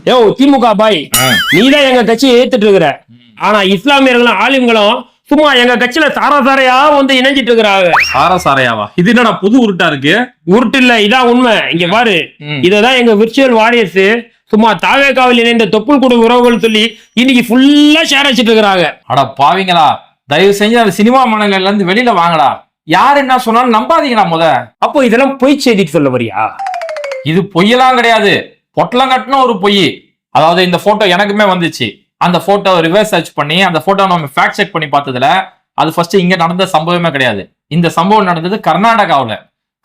யோ திமுக பாய், நீதான் எங்க கட்சியை ஏத்துட்டு இருக்கிற. ஆனா இஸ்லாமியர்களும் ஆலிம்களும் சும்மா எங்க கட்சியில சாராசாரையா வந்து இணைஞ்சிட்டு இருக்கிறாங்க. சாராசாரையாவா? இது என்னடா புது உருட்டா இருக்கு? உருட்டு இல்ல, இதான் உண்மை. இங்க பாரு, இததான் எங்க விர்ச்சுவல் வாரியர்ஸ் சும்மா தாவேக்காவில் இணைந்த தொப்புள் குடு உறவுகள் சொல்லி இன்னைக்கு ஃபுல்லா ஷேர் வச்சிட்டு இருக்கிறாங்க. அட பாவீங்களா, தயவு செஞ்சு அந்த சினிமா மனங்கள்ல இருந்து வெளியில வாங்கடா. யார் என்ன சொன்னாலும் நம்பாதீங்கடா முத. அப்போ இதெல்லாம் பொய் செய்திட்டு சொல்ல வரியா? இது பொய்யெல்லாம் கிடையாது, பொட்டலம் கட்டின ஒரு பொய். அதாவது இந்த போட்டோ எனக்குமே வந்துச்சு. அந்த போட்டோ ரிவர்ஸ் சர்ச் பண்ணி அந்த போட்டோ நம்ம ஃபேக்ட் செக் பண்ணி பார்த்ததுல அது ஃபர்ஸ்ட் இங்க நடந்த சம்பவமே கிடையாது. இந்த சம்பவம் நடந்தது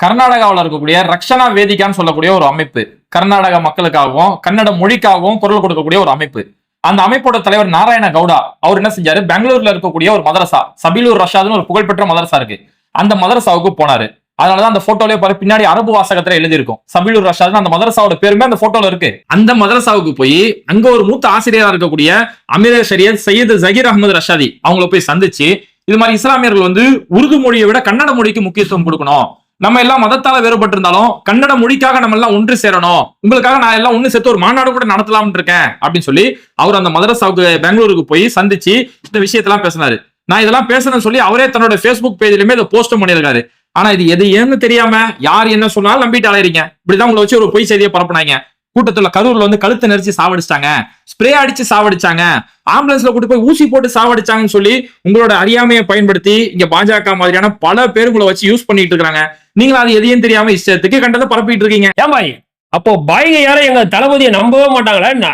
கர்நாடகாவில் இருக்கக்கூடிய ரக்ஷனா வேதிகான்னு சொல்லக்கூடிய ஒரு அமைப்பு. கர்நாடக மக்களுக்காகவும் கன்னட மொழிக்காகவும் குரல் கொடுக்கக்கூடிய ஒரு அமைப்பு. அந்த அமைப்போட தலைவர் நாராயண கவுடா அவர் என்ன செஞ்சாரு, பெங்களூர்ல இருக்கக்கூடிய ஒரு மதரசா சபீலுர் ரஷாத்னு ஒரு புகழ்பெற்ற மதரசா இருக்கு, அந்த மதரசாவுக்கு போனாரு. அதனாலதான் அந்த போட்டோலயே பாரு, பின்னாடி அரபு வாசகத்துல எழுதி இருக்கும் சபீலுர் ரஷாத். அந்த மதரசாவோட பேருமே அந்த போட்டோல இருக்கு. அந்த மதரசாவுக்கு போய் அங்க ஒரு மூத்த ஆசிரியரா இருக்கக்கூடிய அமீர் ஷரியத் சையது ஜகீர் அஹமது ரஷாதி அவங்கள போய் சந்திச்சு, இது மாதிரி இஸ்லாமியர்கள் வந்து உருது மொழியை விட கன்னட மொழிக்கு முக்கியத்துவம் கொடுக்கணும், நம்ம எல்லாம் மதத்தால வேறுபட்டு இருந்தாலும் கன்னட மொழிக்காக நம்ம எல்லாம் ஒன்று சேரணும், உங்களுக்காக நான் எல்லாம் ஒண்ணு சேர்த்து ஒரு மாநாடு கூட நடத்தலாம்னு இருக்கேன் அப்படின்னு சொல்லி அவர் அந்த மதரசாவுக்கு பெங்களூருக்கு போய் சந்திச்சு இந்த விஷயத்தெல்லாம் பேசினாரு. நான் இதெல்லாம் பேசுறேன்னு சொல்லி அவரே தன்னோட Facebook பேஜ்லயுமே இதை போஸ்ட் பண்ணியிருக்காரு. ஆனா இது எது ஏன்னு தெரியாம யார் என்ன சொன்னாலும் நம்பிட்டு அலையறீங்க. இப்படிதான் உங்களை வச்சு ஒரு பொய் செய்தியை பரப்புனாங்க. கூட்டத்துல கரூர்ல வந்து கழுத்து நெரிச்சு சாவடிச்சிட்டாங்க, ஸ்ப்ரே அடிச்சு சாவடிச்சாங்க, ஆம்புலன்ஸ்ல கூட்டு போய் ஊசி போட்டு சாவடிச்சாங்கன்னு சொல்லி உங்களோட அறியாமையை பயன்படுத்தி இங்க பாஜக மாதிரியான பல பேர் உங்களை வச்சு யூஸ் பண்ணிட்டு இருக்காங்க. நீங்களும் அது எதையும் தெரியாம இஷ்டத்துக்கு கண்டதை பரப்பிட்டு இருக்கீங்க. ஏன் பாய், அப்போ பாய்ங்க யாரும் எங்க தளபதியை நம்பவே மாட்டாங்களா என்ன?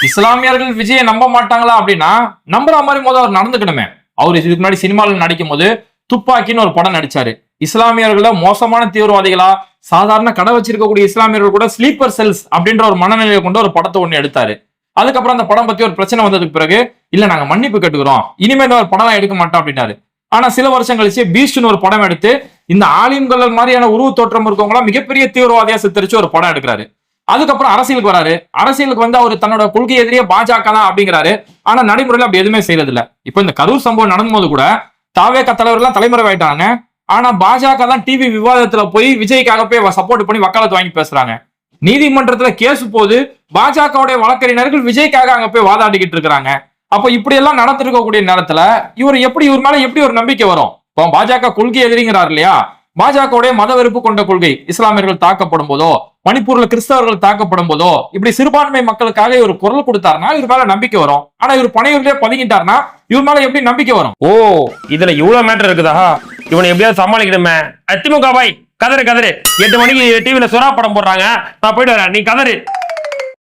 இஸ்லாமியர்கள் விஜயை நம்ப மாட்டாங்களா அப்படின்னா நம்புற மாதிரி முதல் அவர் நடந்துக்கணுமே. அவர் இதுக்கு முன்னாடி சினிமாவில் நடிக்கும் போது துப்பாக்கின்னு ஒரு படம் நடிச்சாரு. இஸ்லாமியர்கள மோசமான தீவிரவாதிகளா சாதாரண கடை வச்சிருக்கக்கூடிய இஸ்லாமியர்கள் கூட ஸ்லீப்பர் செல்ஸ் அப்படின்ற ஒரு மனநிலையை கொண்டு ஒரு படத்தை ஒண்ணு எடுத்தாரு. அதுக்கப்புறம் அந்த படம் பத்தி ஒரு பிரச்சனை வந்ததுக்கு பிறகு இல்ல நாங்க மன்னிப்பு கேட்டுக்கிறோம், இனிமே இந்த ஒரு படம் எடுக்க மாட்டோம் அப்படின்னாரு. ஆனா சில வருஷம் கழிச்சு பீஸ்ட்னு ஒரு படம் எடுத்து இந்த ஆலிம்கள் மாதிரியான உருவ தோற்றம் இருக்கவங்களா மிகப்பெரிய தீவிரவாதியா சித்தரிச்சு ஒரு படம் எடுக்கிறாரு. அதுக்கப்புறம் அரசியலுக்கு வராரு. அரசியலுக்கு வந்து அவர் தன்னோட கொள்கை எதிரியே பாஜக தான் அப்படிங்கிறாரு. ஆனா நடைமுறையில அப்படி எதுவுமே செய்யறது இல்ல. இப்ப இந்த கரூர் சம்பவம் நடந்தபோது கூட தாவேக தலைவர்கள்லாம் தலைமுறைவாயிட்டாங்க. ஆனா பாஜக தான் டிவி விவாதத்துல போய் விஜய்க்காக போய் சப்போர்ட் பண்ணி வக்காலத்து வாங்கி பேசுறாங்க. நீதிமன்றத்துல கேஸ் போது பாஜகவுடைய வழக்கறிஞர்கள் விஜய்க்காக அங்க போய் வாதாடிக்கிட்டு இருக்காங்க. அப்ப இப்படி எல்லாம் நடத்திருக்கக்கூடிய நேரத்துல இவர் மேல எப்படி ஒரு நம்பிக்கை வரும்? இப்போ பாஜக கொள்கை எதிரிங்கிறார் இல்லையா, பாஜகவுடைய மத வெறுப்பு கொண்ட கொள்கை, இஸ்லாமியர்கள் தாக்கப்படும் போதோ மணிப்பூர்ல கிறிஸ்தவர்கள் தாக்கப்படும் போதோ இப்படி சிறுபான்மை மக்களுக்காக இவர் குரல் கொடுத்தாருன்னா இவர் மேல நம்பிக்கை வரும். ஆனா இவர் பனையூர்லயே பதுங்கிட்டாருன்னா இவர் மேல எப்படி நம்பிக்கை வரும்? ஓ, இதுல இவ்வளவு மேட்டர் இருக்குதா? இவனை எப்படியாவது சமாளிக்கணுமே. திமுக பாய் கதறு 8 மணிக்கு டிவில சுறா படம் போடுறாங்க, நான் போயிட்டு வரேன், நீ கதறு.